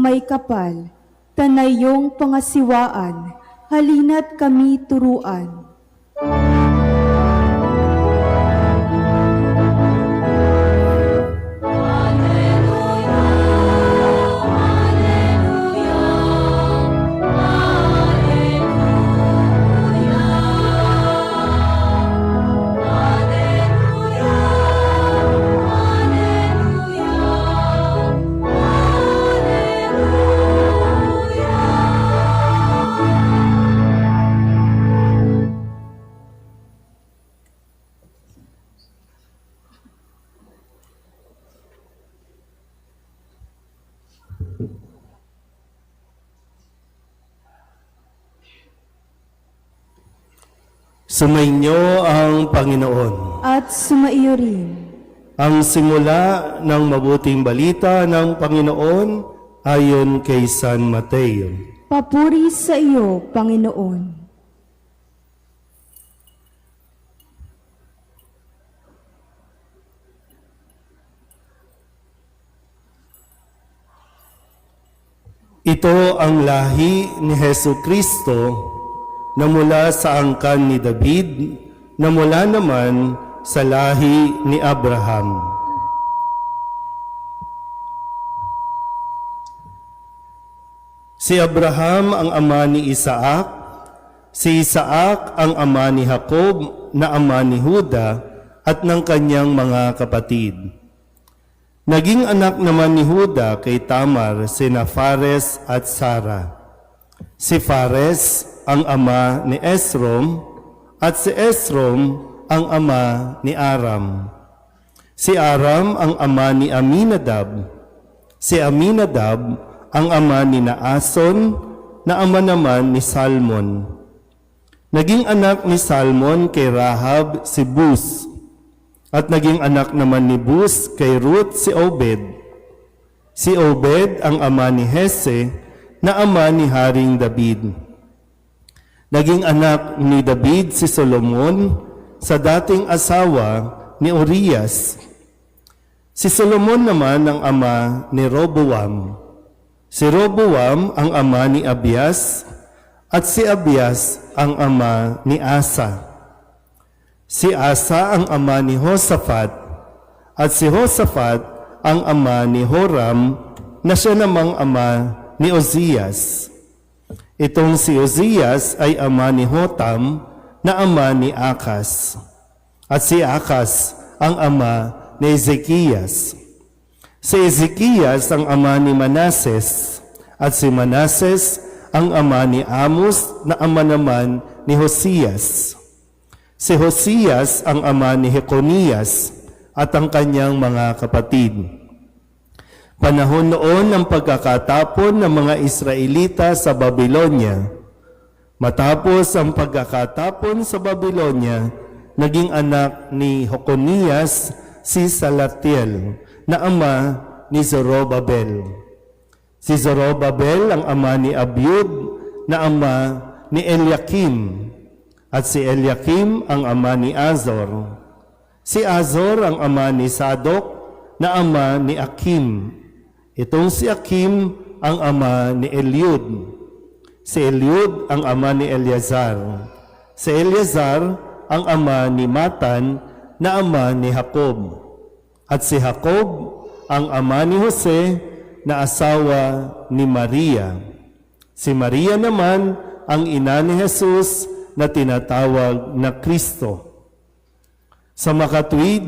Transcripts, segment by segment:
may kapal, tanayong pangasiwaan, halina't kami turuan. Sumainyo ang Panginoon. At sumaiyo rin. Ang simula ng mabuting balita ng Panginoon ayon kay San Mateo. Papuri sa iyo, Panginoon. Ito ang lahi ni Hesukristo na mula sa angkan ni David, na mula naman sa lahi ni Abraham. Si Abraham ang ama ni Isaac, si Isaac ang ama ni Jacob na ama ni Juda at ng kanyang mga kapatid. Naging anak naman ni Juda kay Tamar sina Fares at Sara. Si Fares ang ama ni Esrom at si Esrom ang ama ni Aram. Si Aram ang ama ni Aminadab. Si Aminadab ang ama ni Naason na ama naman ni Salmon. Naging anak ni Salmon kay Rahab si Bus. At naging anak naman ni Bus kay Ruth si Obed. Si Obed ang ama ni Hese na ama ni Haring David. Naging anak ni David si Solomon sa dating asawa ni Urias. Si Solomon naman ang ama ni Roboam. Si Roboam ang ama ni Abias at si Abias ang ama ni Asa. Si Asa ang ama ni Josaphat, at si Josaphat ang ama ni Joram, na siya namang ama ni Ozias. Itong si Ozias ay ama ni Hotam, na ama ni Akas. At si Akas ang ama ni Ezekias. Si Ezekias ang ama ni Manases, at si Manases ang ama ni Amos, na ama naman ni Hosias. Si Hosias ang ama ni Jeconias at ang kanyang mga kapatid. Panahon noon ng pagkakatapon ng mga Israelita sa Babylonia. Matapos ang pagkakatapon sa Babylonia, naging anak ni Jeconias si Salatiel na ama ni Zorobabel. Si Zorobabel ang ama ni Abiud na ama ni Eliakim. At si Eliakim ang ama ni Azor. Si Azor ang ama ni Sadok na ama ni Akim. Itong si Akim ang ama ni Eliud. Si Eliud ang ama ni Eleazar. Si Eleazar ang ama ni Matan na ama ni Jacob. At si Jacob ang ama ni Jose na asawa ni Maria. Si Maria naman ang ina ni Jesus na tinatawag na Kristo. Sa makatuwid,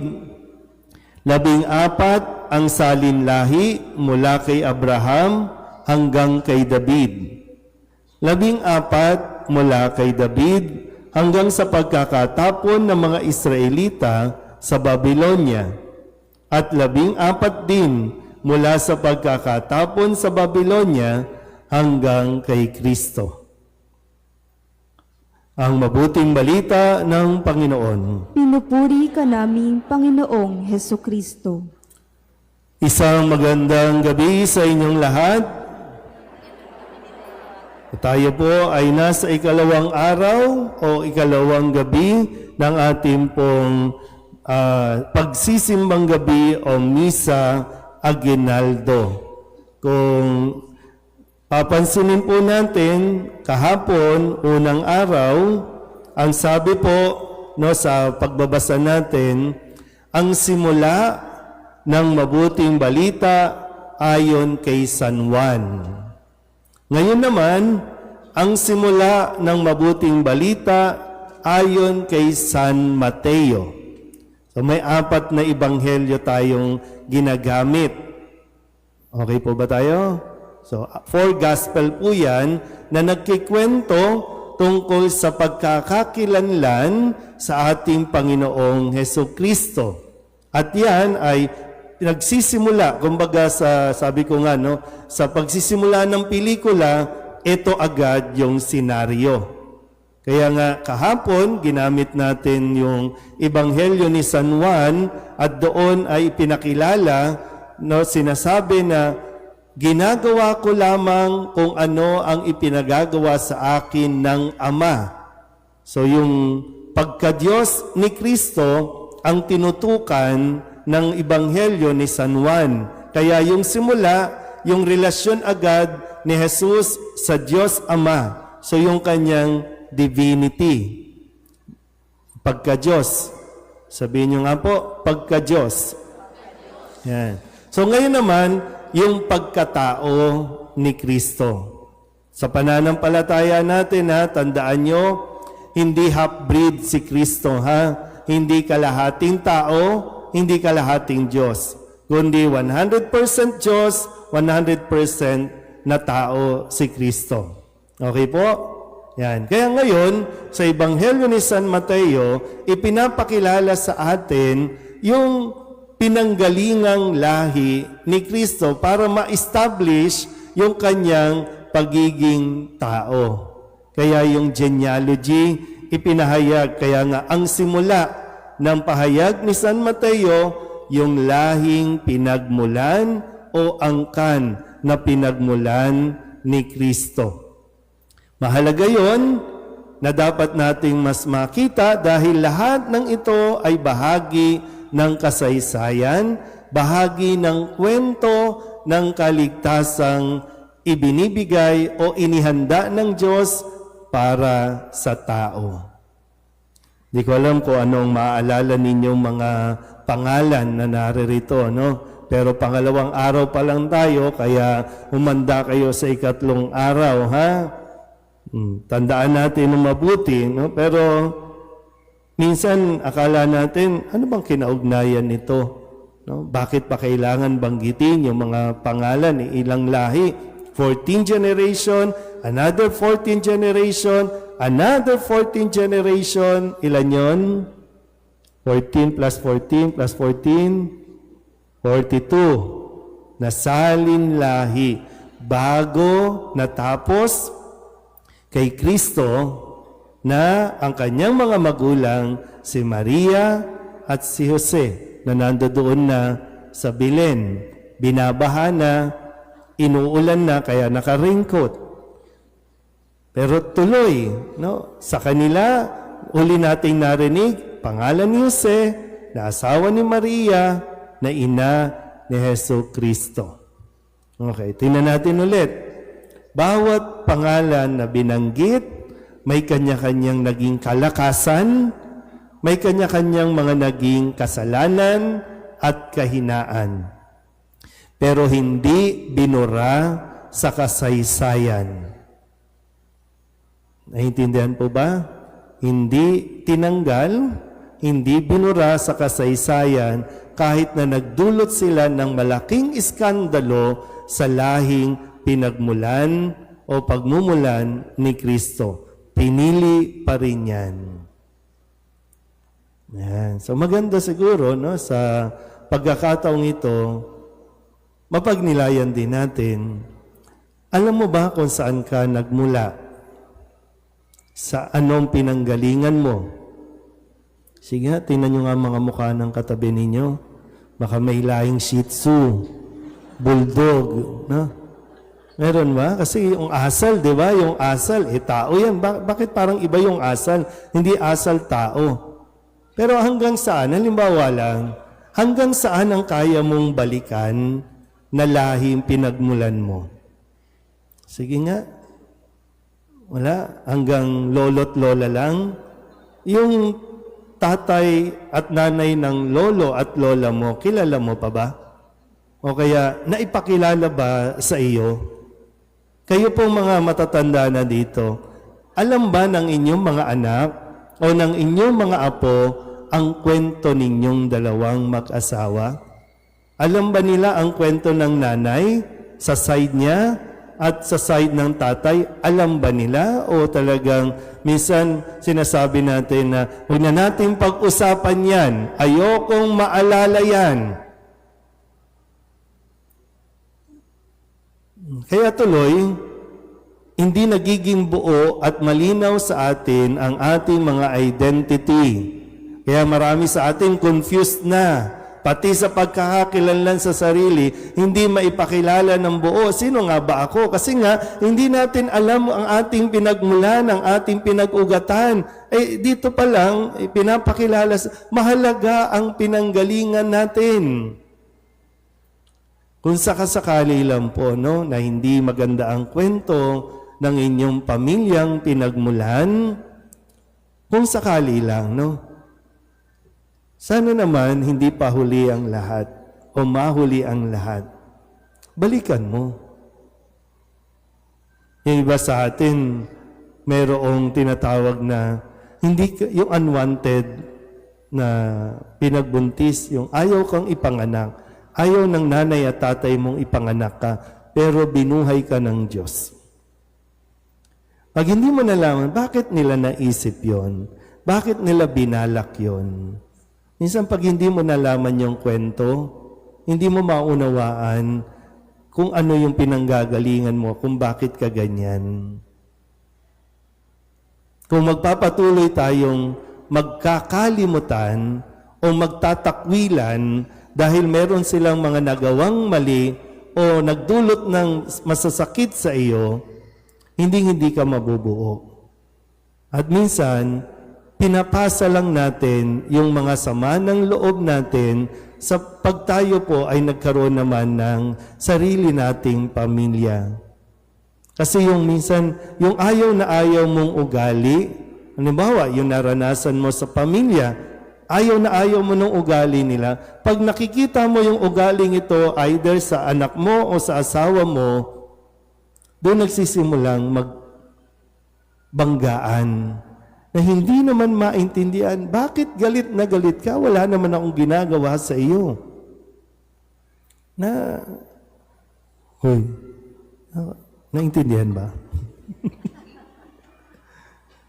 14 ang salinlahi mula kay Abraham hanggang kay David. 14 mula kay David hanggang sa pagkakatapon ng mga Israelita sa Babylonia. At 14 din mula sa pagkakatapon sa Babylonia hanggang kay Kristo. Ang mabuting balita ng Panginoon. Pinupuri ka namin, Panginoong Hesukristo. Isang magandang gabi sa inyong lahat. Tayo po ay nasa ikalawang araw o ikalawang gabi ng ating pong pagsisimbang gabi o Misa Aguinaldo. Kung Papansinin po natin, kahapon, unang araw, ang sabi po no, sa pagbabasa natin, ang simula ng mabuting balita ayon kay San Juan. Ngayon naman, ang simula ng mabuting balita ayon kay San Mateo. So may 4 na ebanghelyo tayong ginagamit. Okay po ba tayo? So 4 gospel po yan na nagkikwento tungkol sa pagkakakilanlan sa ating Panginoong Hesukristo. At yan ay nagsisimula, kumbaga sabi ko nga, no, sa pagsisimula ng pelikula, ito agad yung senaryo. Kaya nga kahapon, ginamit natin yung Ebanghelyo ni San Juan at doon ay pinakilala, no, sinasabi na ginagawa ko lamang kung ano ang ipinagagawa sa akin ng Ama. So yung pagka-Diyos ni Kristo ang tinutukan ng Ebanghelyo ni San Juan. Kaya yung simula, yung relasyon agad ni Jesus sa Diyos Ama. So yung kanyang divinity. Pagka-Diyos. Sabihin nyo nga po, pagka-Diyos. Yan. So ngayon naman, yung pagkatao ni Kristo. Sa pananampalataya natin, tandaan nyo, hindi half-breed si Kristo, Hindi kalahating tao, hindi kalahating Diyos. Kundi 100% Diyos, 100% na tao si Kristo. Okay po? Yan. Kaya ngayon, sa Ebanghelyo ni San Mateo, ipinapakilala sa atin yung pinanggalingang lahi ni Kristo para ma-establish yung kanyang pagiging tao. Kaya yung genealogy ipinahayag. Kaya nga ang simula ng pahayag ni San Mateo, yung lahing pinagmulan o angkan na pinagmulan ni Kristo. Mahalaga yon na dapat nating mas makita dahil lahat ng ito ay bahagi ng kasaysayan, bahagi ng kwento ng kaligtasang ibinibigay o inihanda ng Diyos para sa tao. Di ko alam kung anong maaalala ninyong mga pangalan na naririto, no? Pero pangalawang araw pa lang tayo, kaya humanda kayo sa ikatlong araw, Tandaan natin ng mabuti, no? Pero minsan, akala natin, ano bang kinaugnayan nito? No? Bakit pa kailangan banggitin yung mga pangalan, ilang lahi? 14th generation, another 14th generation, another 14th generation. Ilan yon? 14 plus 14 plus 14, 42. Nasalin lahi. Bago natapos kay Kristo, na ang kanyang mga magulang, si Maria at si Jose, na nandoon na sa Belen. Binabaha na, inuulan na, kaya naka-raincoat. Pero tuloy, no? Sa kanila, uli nating narinig, pangalan ni Jose, na asawa ni Maria, na ina ni Hesus Kristo. Okay, tingnan natin ulit. Bawat pangalan na binanggit, may kanya-kanyang naging kalakasan, may kanya-kanyang mga naging kasalanan at kahinaan. Pero hindi binura sa kasaysayan. Naintindihan po ba? Hindi tinanggal, hindi binura sa kasaysayan kahit na nagdulot sila ng malaking iskandalo sa lahing pinagmulan o pagmumulan ni Kristo. Pinili pa rin yan. Yan. So maganda siguro, no, sa pagkakataong ito, mapagnilayan din natin. Alam mo ba kung saan ka nagmula? Sa anong pinanggalingan mo? Sige, tingnan nyo nga mga mukha ng katabi ninyo. Baka may lahing Shih Tzu, Bulldog, no? Meron ba? Kasi yung asal, di ba? Yung asal, tao yan. Bakit parang iba yung asal? Hindi asal tao. Pero hanggang saan? Halimbawa lang, hanggang saan ang kaya mong balikan na lahing pinagmulan mo? Sige nga. Wala. Hanggang lolo't lola lang. Yung tatay at nanay ng lolo at lola mo, kilala mo pa ba? O kaya, naipakilala ba sa iyo? Kayo pong mga matatanda na dito, alam ba ng inyong mga anak o ng inyong mga apo ang kwento ninyong dalawang mag-asawa? Alam ba nila ang kwento ng nanay sa side niya at sa side ng tatay? Alam ba nila? O talagang minsan sinasabi natin na huwag na natin pag-usapan yan. Ayokong maalala yan. Kaya tuloy, hindi nagiging buo at malinaw sa atin ang ating mga identity. Kaya marami sa atin confused na. Pati sa pagkakakilanlan sa sarili, hindi maipakilala ng buo. Sino nga ba ako? Kasi nga, hindi natin alam ang ating pinagmulan, ang ating pinag-ugatan. Dito pa lang, pinapakilala. Mahalaga ang pinanggalingan natin. Kung sakasakali lang po, no, na hindi maganda ang kwento ng inyong pamilyang pinagmulan, kung sakali lang, no, sana naman hindi pa huli ang lahat o mahuli ang lahat. Balikan mo. Yung iba sa atin, mayroong tinatawag na hindi yung unwanted na pinagbuntis, yung ayaw kang ipanganak. Ayaw ng nanay at tatay mong ipanganak ka, pero binuhay ka ng Diyos. Pag hindi mo nalaman, bakit nila naisip yon? Bakit nila binalak yon? Minsan pag hindi mo nalaman yung kwento, hindi mo maunawaan kung ano yung pinanggagalingan mo, kung bakit ka ganyan. Kung magpapatuloy tayong magkakalimutan o magtatakwilan dahil meron silang mga nagawang mali o nagdulot ng masasakit sa iyo, hindi ka mabubuo. At minsan, pinapasa lang natin yung mga sama ng loob natin sa pagtayo po ay nagkaroon naman ng sarili nating pamilya. Kasi yung minsan, yung ayaw na ayaw mong ugali, halimbawa, yung naranasan mo sa pamilya, ayaw na ayaw mo ng ugali nila. Pag nakikita mo yung ugaling ito, either sa anak mo o sa asawa mo, doon nagsisimulang magbanggaan na hindi naman maintindihan. Bakit galit na galit ka? Wala naman akong ginagawa sa iyo. Hoy, naintindihan ba?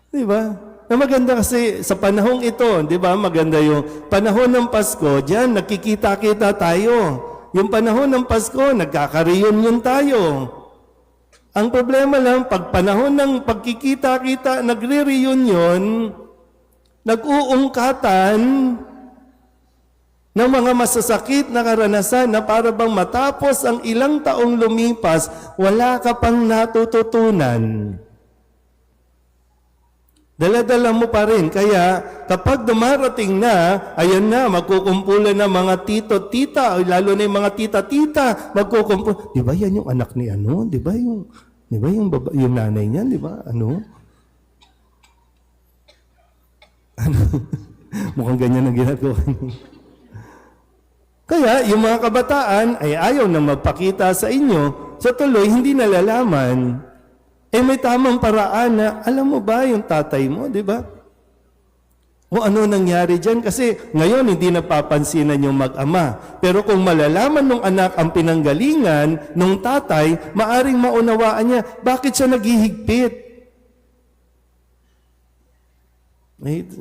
Di ba? Na maganda kasi sa panahong ito, di ba? Maganda yung panahon ng Pasko, diyan nakikita-kita tayo. Yung panahon ng Pasko, nagkaka-reunion tayo. Ang problema lang, pag panahon ng pagkikita-kita, nagre-reunion, nag-uungkatan ng mga masasakit na karanasan na para bang matapos ang ilang taong lumipas, wala ka pang natututunan. Dala-dala mo pa rin. Kaya kapag dumarating na, ayan na, magkukumpulan na mga tito-tita, lalo na yung mga tita-tita, magkukumpulan. Di ba yan yung anak ni ano? Di ba yung nanay niya? Di ba? Ano? Mukhang ganyan ang ginagawa niyo. Kaya yung mga kabataan ay ayaw na magpakita sa inyo. Sa tuloy, hindi nalalaman. May tamang paraan na, alam mo ba yung tatay mo, di ba? O ano nangyari dyan? Kasi ngayon hindi napapansinan yung mag-ama. Pero kung malalaman ng anak ang pinanggalingan ng tatay, maaring maunawaan niya, bakit siya naghihigpit?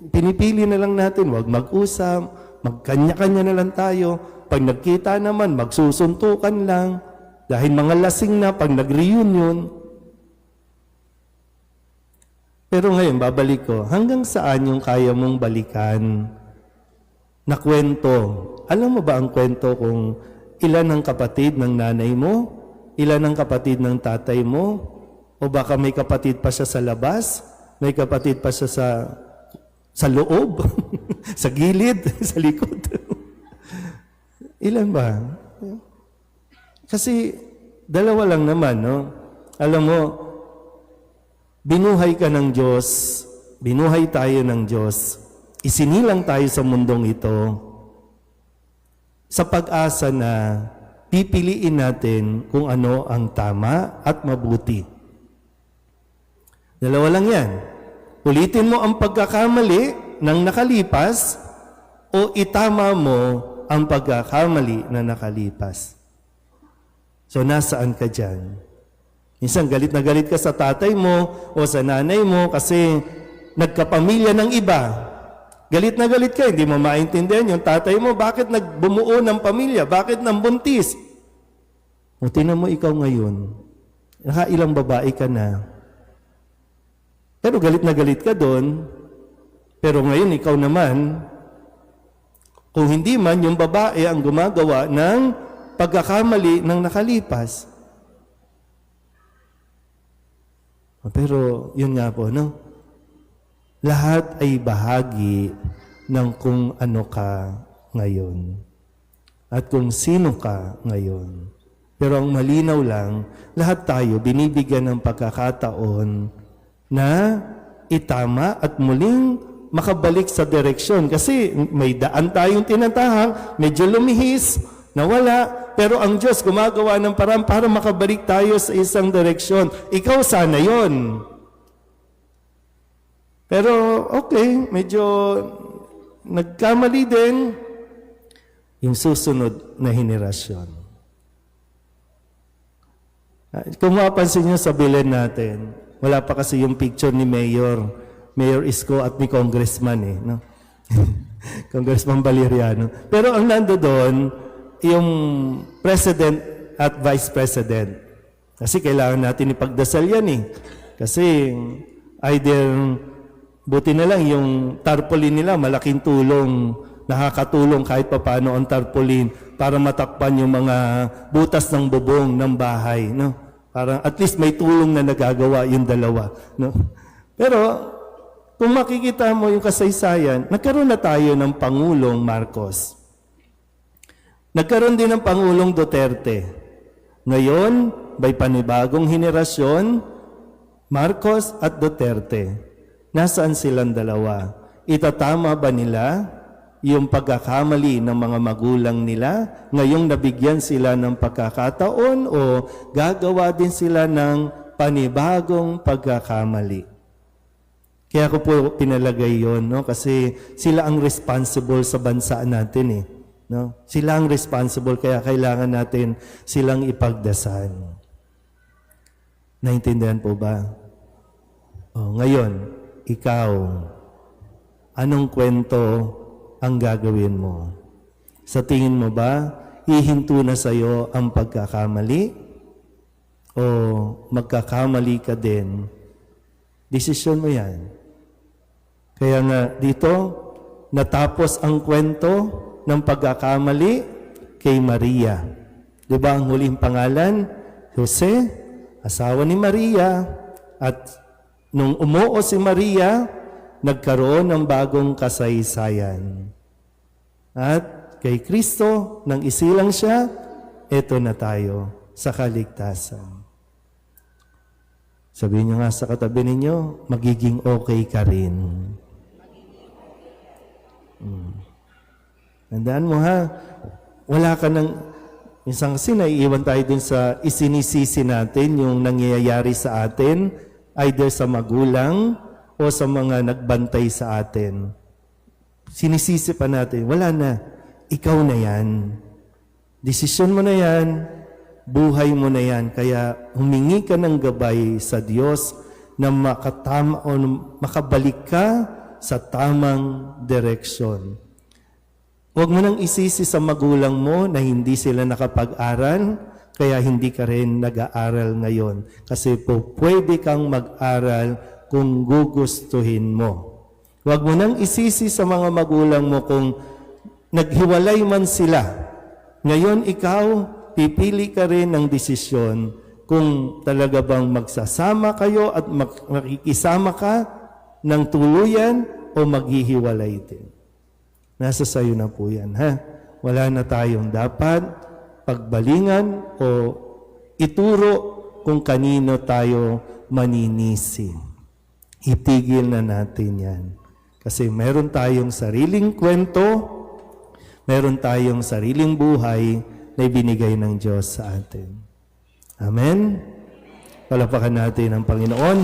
Pinipili na lang natin, wag mag-usap, magkanya-kanya na lang tayo. Pag nagkita naman, magsusuntukan lang. Dahil mga lasing na, pag nag-reunion. Pero ngayon, babalik ko, hanggang saan yung kaya mong balikan na kwento? Alam mo ba ang kwento kung ilan ang kapatid ng nanay mo? Ilan ang kapatid ng tatay mo? O baka may kapatid pa siya sa labas? May kapatid pa siya sa loob? Sa gilid? Sa likod? Ilan ba? Kasi dalawa lang naman, no? Alam mo, binuhay ka ng Diyos, binuhay tayo ng Diyos, isinilang tayo sa mundong ito sa pag-asa na pipiliin natin kung ano ang tama at mabuti. Dalawa lang yan. Ulitin mo ang pagkakamali ng nakalipas o itama mo ang pagkakamali na nakalipas. So, nasaan ka dyan? Minsan, galit na galit ka sa tatay mo o sa nanay mo kasi nagkapamilya ng iba. Galit na galit ka, hindi mo maintindihan yung tatay mo, bakit nagbumuo ng pamilya? Bakit nang buntis? O tinan mo ikaw ngayon, nakailang babae ka na. Pero galit na galit ka doon, pero ngayon ikaw naman, kung hindi man yung babae ang gumagawa ng pagkakamali ng nakalipas. Pero yun nga po, no? Lahat ay bahagi ng kung ano ka ngayon at kung sino ka ngayon. Pero ang malinaw lang, lahat tayo binibigyan ng pagkakataon na itama at muling makabalik sa direksyon. Kasi may daan tayong tinatahak, medyo lumihis, nawala, pero ang Diyos gumagawa ng parang para makabalik tayo sa isang direksyon. Ikaw sana yon. Pero okay, medyo nagkamali din yung susunod na henerasyon. Kung mapapansin nyo sa bilen natin, wala pa kasi yung picture ni Mayor Isko at ni Congressman no? Congressman Valeriano. Pero ang nando doon, yung President at Vice President. Kasi kailangan natin ipagdasal yan Kasi either buti na lang yung tarpaulin nila, malaking tulong, nakakatulong kahit papaano ang tarpaulin para matakpan yung mga butas ng bubong ng bahay. No? Parang at least may tulong na nagagawa yung dalawa. No? Pero kung makikita mo yung kasaysayan, nagkaroon na tayo ng Pangulong Marcos. Nagkaroon din ng Pangulong Duterte. Ngayon, may panibagong henerasyon, Marcos at Duterte. Nasaan silang dalawa? Itatama ba nila yung pagkakamali ng mga magulang nila? Ngayong nabigyan sila ng pagkakataon o gagawa din sila ng panibagong pagkakamali? Kaya ko po pinalagay yon, no? Kasi sila ang responsible sa bansa natin No? Sila ang responsible, kaya kailangan natin silang ipagdasal. Naintindihan po ba? Ngayon, ikaw, anong kwento ang gagawin mo? Sa tingin mo ba, hihinto na sa iyo ang pagkakamali? O magkakamali ka din? Desisyon mo yan. Kaya nga dito, natapos ang kwento ng pagkakamali kay Maria. Di ba ang huling pangalan? Jose, asawa ni Maria. At nung umuo si Maria, nagkaroon ng bagong kasaysayan. At kay Kristo, nang isilang siya, eto na tayo sa kaligtasan. Sabihin niyo nga sa katabi ninyo, magiging okay ka rin. Tandaan mo wala ka nang, minsan kasi naiiwan tayo dun sa isinisisi natin yung nangyayari sa atin, either sa magulang o sa mga nagbantay sa atin. Sinisisi pa natin, wala na, ikaw na yan. Desisyon mo na yan, buhay mo na yan, kaya humingi ka ng gabay sa Diyos na makatama o makabalik ka sa tamang direksyon. Huwag mo nang isisi sa magulang mo na hindi sila nakapag-aral, kaya hindi ka rin nag-aaral ngayon. Kasi po, pwede kang mag-aral kung gugustuhin mo. Huwag mo nang isisi sa mga magulang mo kung naghiwalay man sila. Ngayon ikaw, pipili ka rin ng desisyon kung talaga bang magsasama kayo at makikisama ka ng tuluyan o maghihiwalay din. Nasa sayo na po yan, Wala na tayong dapat pagbalingan o ituro kung kanino tayo maninisi. Itigil na natin yan. Kasi meron tayong sariling kwento, meron tayong sariling buhay na ibinigay ng Diyos sa atin. Amen? Palapakan natin ang Panginoon.